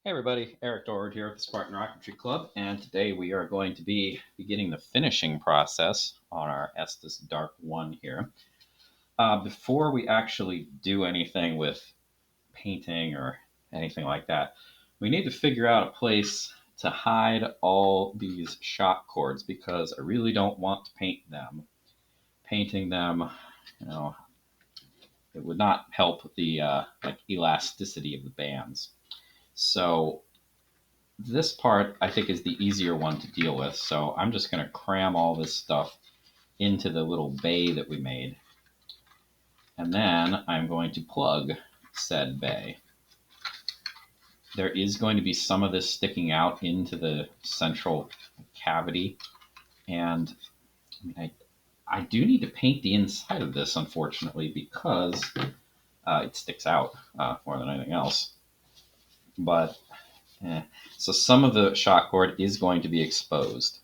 Hey everybody, Eric Dorward here with the Spartan Rocketry Club, and today we are going to be beginning the finishing process on our Estes DARC-1 here. Before we actually do anything with painting or anything like that, we need to figure out a place to hide all these shock cords because I really don't want to paint them. Painting them, you know, it would not help the elasticity of the bands. So this part I think is the easier one to deal with. So I'm just going to cram all this stuff into the little bay that we made. And then I'm going to plug said bay. There is going to be some of this sticking out into the central cavity. And I do need to paint the inside of this, unfortunately, because it sticks out more than anything else. But so some of the shock cord is going to be exposed.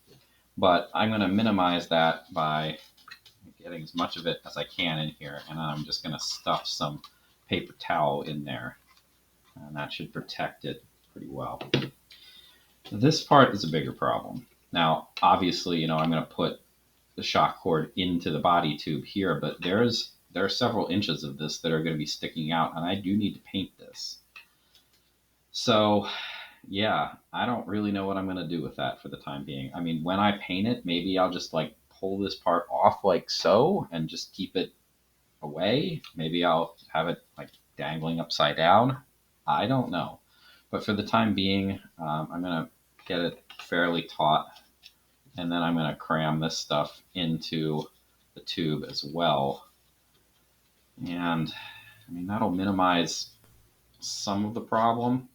But I'm going to minimize that by getting as much of it as I can in here, and I'm just going to stuff some paper towel in there, and that should protect it pretty well. This part is a bigger problem. Now, obviously, I'm going to put the shock cord into the body tube here, but there are several inches of this that are going to be sticking out, and I do need to paint this. So yeah, I don't really know what I'm going to do with that for the time being. I mean, when I paint it, maybe I'll just pull this part off like so and just keep it away. Maybe I'll have it dangling upside down. I don't know. But for the time being, I'm going to get it fairly taut, and then I'm going to cram this stuff into the tube as well. And I mean, that'll minimize some of the problem.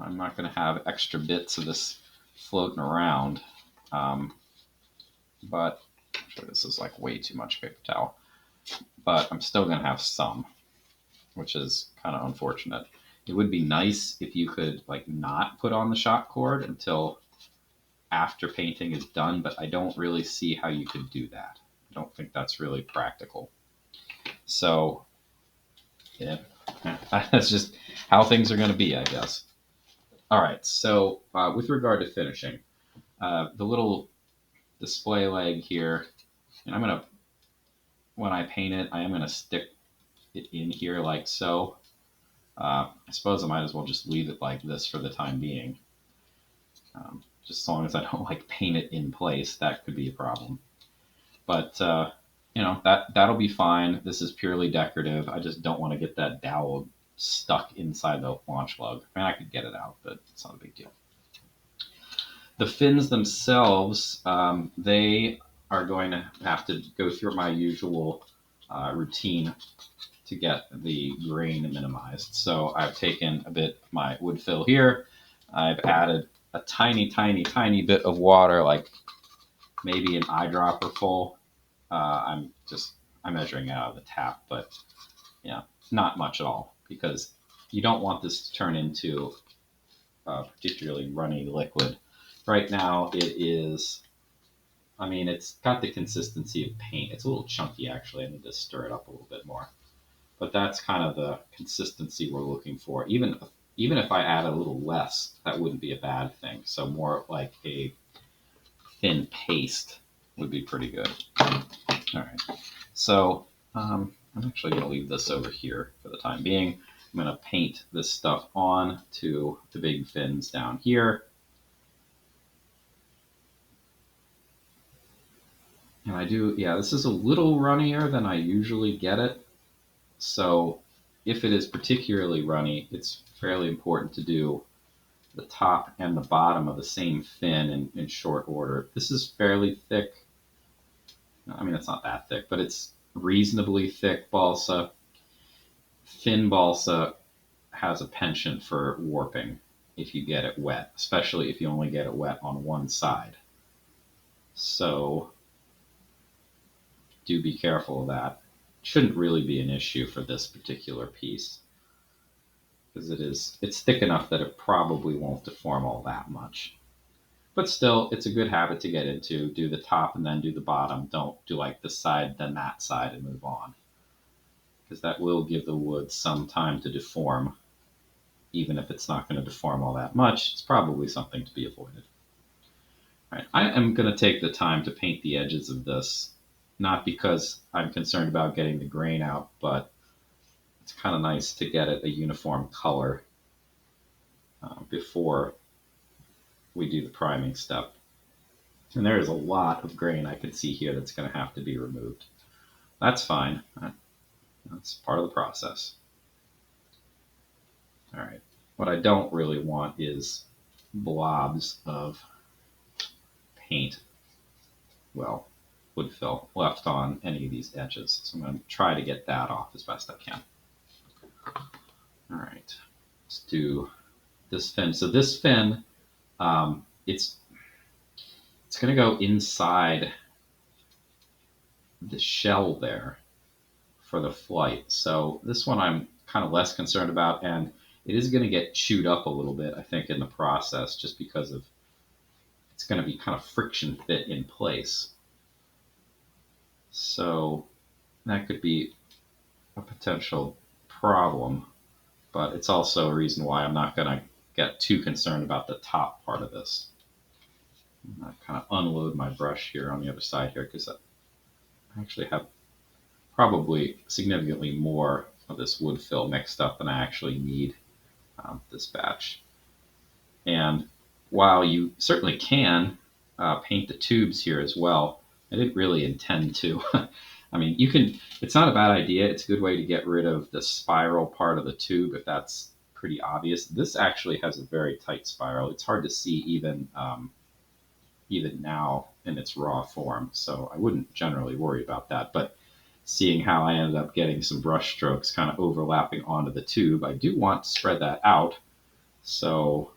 I'm not going to have extra bits of this floating around, but I'm sure this is way too much paper towel. But I'm still going to have some, which is kind of unfortunate. It would be nice if you could not put on the shock cord until after painting is done, but I don't really see how you could do that. I don't think that's really practical. So yeah, that's just how things are going to be, I guess. All right, so with regard to finishing, the little display leg here, and when I paint it, I am going to stick it in here like so. I suppose I might as well just leave it like this for the time being. Just as long as I don't paint it in place, that could be a problem. But that'll be fine. This is purely decorative. I just don't want to get that dowel stuck inside the launch lug. I mean, I could get it out, but it's not a big deal. The fins themselves, they are going to have to go through my usual routine to get the grain minimized. So I've taken a bit of my wood fill here. I've added a tiny, tiny, tiny bit of water, like maybe an eyedropper full. I'm measuring it out of the tap, but not much at all, because you don't want this to turn into a particularly runny liquid. Right now it is, it's got the consistency of paint. It's a little chunky, actually. I need to stir it up a little bit more. But that's kind of the consistency we're looking for. Even if I add a little less, that wouldn't be a bad thing. So more like a thin paste would be pretty good. All right. So I'm actually going to leave this over here for the time being. I'm going to paint this stuff on to the big fins down here. And this is a little runnier than I usually get it. So if it is particularly runny, it's fairly important to do the top and the bottom of the same fin in short order. This is fairly thick. I mean, it's not that thick, but it's reasonably thick balsa. Thin balsa has a penchant for warping if you get it wet, especially if you only get it wet on one side. So do be careful of that. Shouldn't really be an issue for this particular piece, because it's thick enough that it probably won't deform all that much. But still, it's a good habit to get into. Do the top and then do the bottom. Don't do this side, then that side, and move on, because that will give the wood some time to deform, even if it's not going to deform all that much, it's probably something to be avoided. All right, I am going to take the time to paint the edges of this, not because I'm concerned about getting the grain out, but it's kind of nice to get it a uniform color before we do the priming step. And there is a lot of grain I can see here that's going to have to be removed. That's fine. That's part of the process. All right. What I don't really want is blobs of paint, well, wood fill, left on any of these edges. So I'm going to try to get that off as best I can. All right. Let's do this fin. So this fin, it's going to go inside the shell there for the flight. So this one I'm kind of less concerned about, and it is going to get chewed up a little bit, I think, in the process, just because of it's going to be kind of friction fit in place. So that could be a potential problem, but it's also a reason why I'm not going to get too concerned about the top part of this. I kind of unload my brush here on the other side here because I actually have probably significantly more of this wood fill mixed up than I actually need this batch. And while you certainly can paint the tubes here as well, I didn't really intend to. I mean, you can, it's not a bad idea. It's a good way to get rid of the spiral part of the tube if that's pretty obvious. This actually has a very tight spiral. It's hard to see even now in its raw form, so I wouldn't generally worry about that. But seeing how I ended up getting some brush strokes kind of overlapping onto the tube, I do want to spread that out so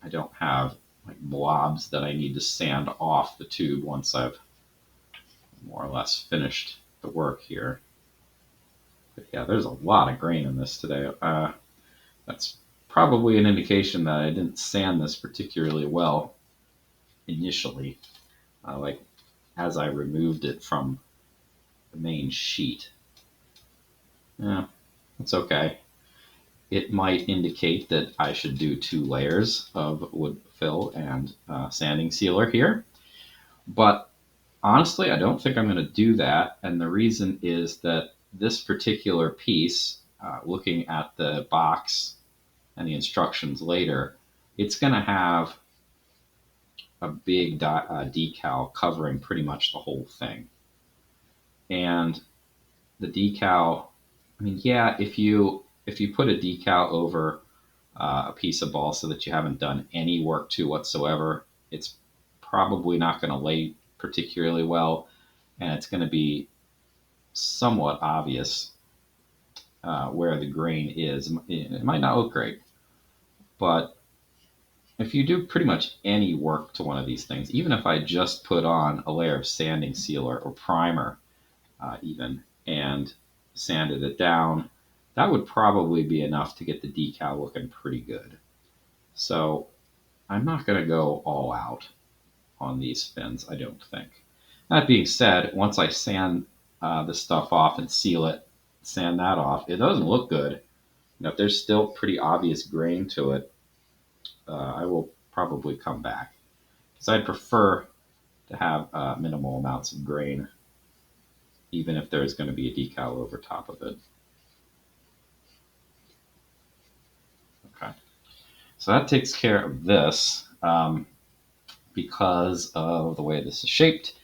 I don't have like blobs that I need to sand off the tube once I've more or less finished the work here. But yeah, there's a lot of grain in this today. That's probably an indication that I didn't sand this particularly well initially, like as I removed it from the main sheet. Yeah, it's okay. It might indicate that I should do 2 layers of wood fill and sanding sealer here, but honestly, I don't think I'm going to do that, and the reason is that this particular piece, looking at the box and the instructions later, it's going to have a big decal covering pretty much the whole thing. And the decal, I mean, yeah, if you put a decal over a piece of balsa that you haven't done any work to whatsoever, it's probably not going to lay particularly well, and it's going to be somewhat obvious where the grain is. It might not look great, but if you do pretty much any work to one of these things, even if I just put on a layer of sanding sealer or primer even, and sanded it down, that would probably be enough to get the decal looking pretty good. So I'm not going to go all out on these fins, I don't think. That being said, once I sand the stuff off and seal it, sand that off, it doesn't look good. If there's still pretty obvious grain to it, I will probably come back, because I'd prefer to have minimal amounts of grain, even if there's going to be a decal over top of it. Okay, so that takes care of this. Because of the way this is shaped,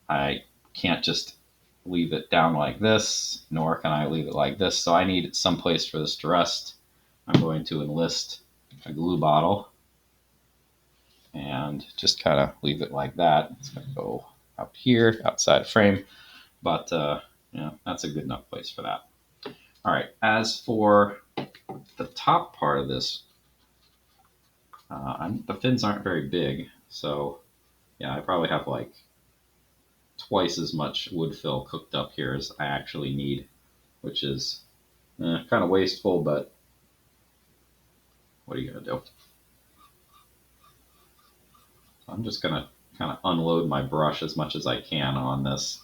I can't just leave it down like this, nor can I leave it like this, so I need some place for this to rest. I'm going to enlist a glue bottle and just kind of leave it like that. It's going to go out here, outside frame, but that's a good enough place for that. All right, as for the top part of this, the fins aren't very big, so yeah, I probably have like twice as much wood fill cooked up here as I actually need, which is kind of wasteful, but what are you going to do? I'm just going to kind of unload my brush as much as I can on this,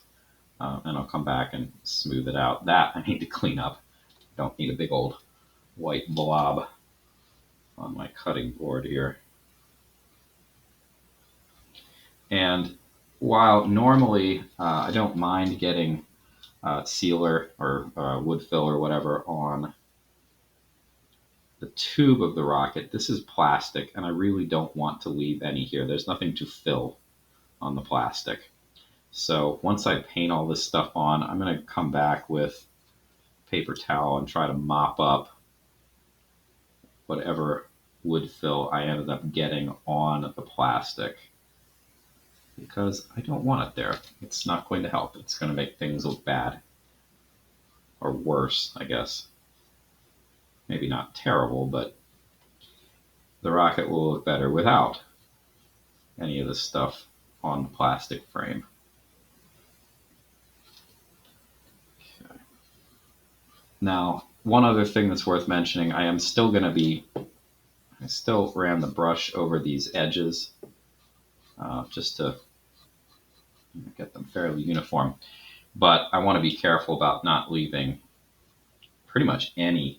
and I'll come back and smooth it out. That I need to clean up. I don't need a big old white blob. on my cutting board here. And while normally I don't mind getting sealer or wood fill or whatever on the tube of the rocket, this is plastic, and I really don't want to leave any here. There's nothing to fill on the plastic. So once I paint all this stuff on, I'm going to come back with paper towel and try to mop up whatever wood fill I ended up getting on the plastic, because I don't want it there. It's not going to help. It's going to make things look bad, or worse, I guess. Maybe not terrible, but the rocket will look better without any of this stuff on the plastic frame. Okay. Now, one other thing that's worth mentioning, I still ran the brush over these edges just to get them fairly uniform. But I want to be careful about not leaving pretty much any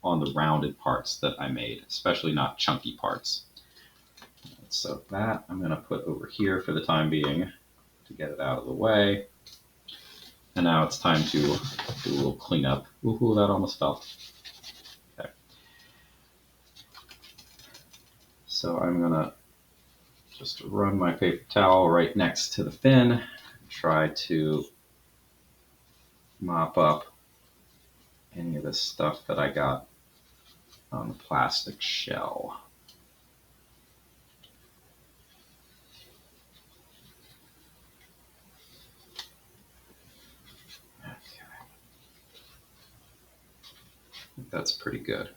on the rounded parts that I made, especially not chunky parts. So that I'm going to put over here for the time being to get it out of the way. And now it's time to do a little cleanup. Ooh, that almost fell. Okay. So I'm going to just run my paper towel right next to the fin and try to mop up any of this stuff that I got on the plastic shell. Okay. I think that's pretty good.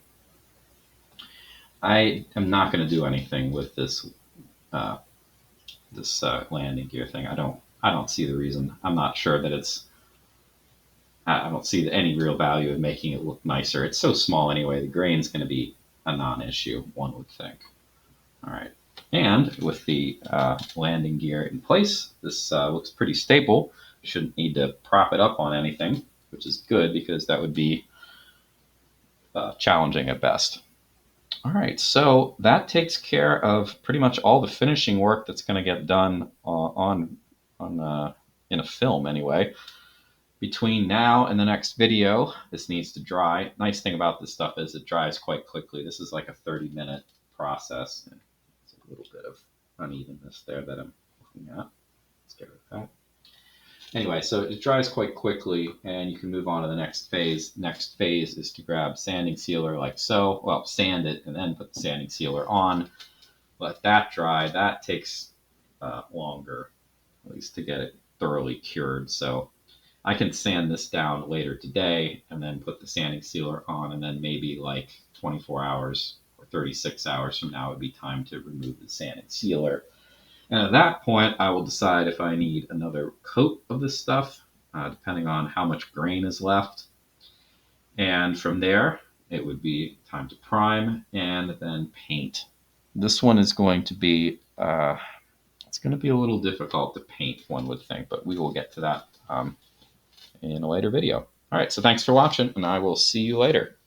I am not going to do anything with this landing gear thing. I don't see the reason. I'm not sure that it's. I don't see any real value in making it look nicer. It's so small anyway. The grain's going to be a non-issue, one would think. All right. And with the landing gear in place, this looks pretty stable. You shouldn't need to prop it up on anything, which is good because that would be challenging at best. All right, so that takes care of pretty much all the finishing work that's going to get done in a film anyway. Between now and the next video, this needs to dry. Nice thing about this stuff is it dries quite quickly. This is like a 30-minute process. There's a little bit of unevenness there that I'm looking at. Let's get rid of that. Anyway, so it dries quite quickly, and you can move on to the next phase. Next phase is to grab sanding sealer like so. Well, sand it and then put the sanding sealer on. Let that dry. That takes longer, at least to get it thoroughly cured. So I can sand this down later today and then put the sanding sealer on, and then maybe like 24 hours or 36 hours from now would be time to remove the sanding sealer. And at that point, I will decide if I need another coat of this stuff, depending on how much grain is left. And from there, it would be time to prime and then paint. This one is going to be, it's going to be a little difficult to paint, one would think, but we will get to that in a later video. All right, so thanks for watching, and I will see you later.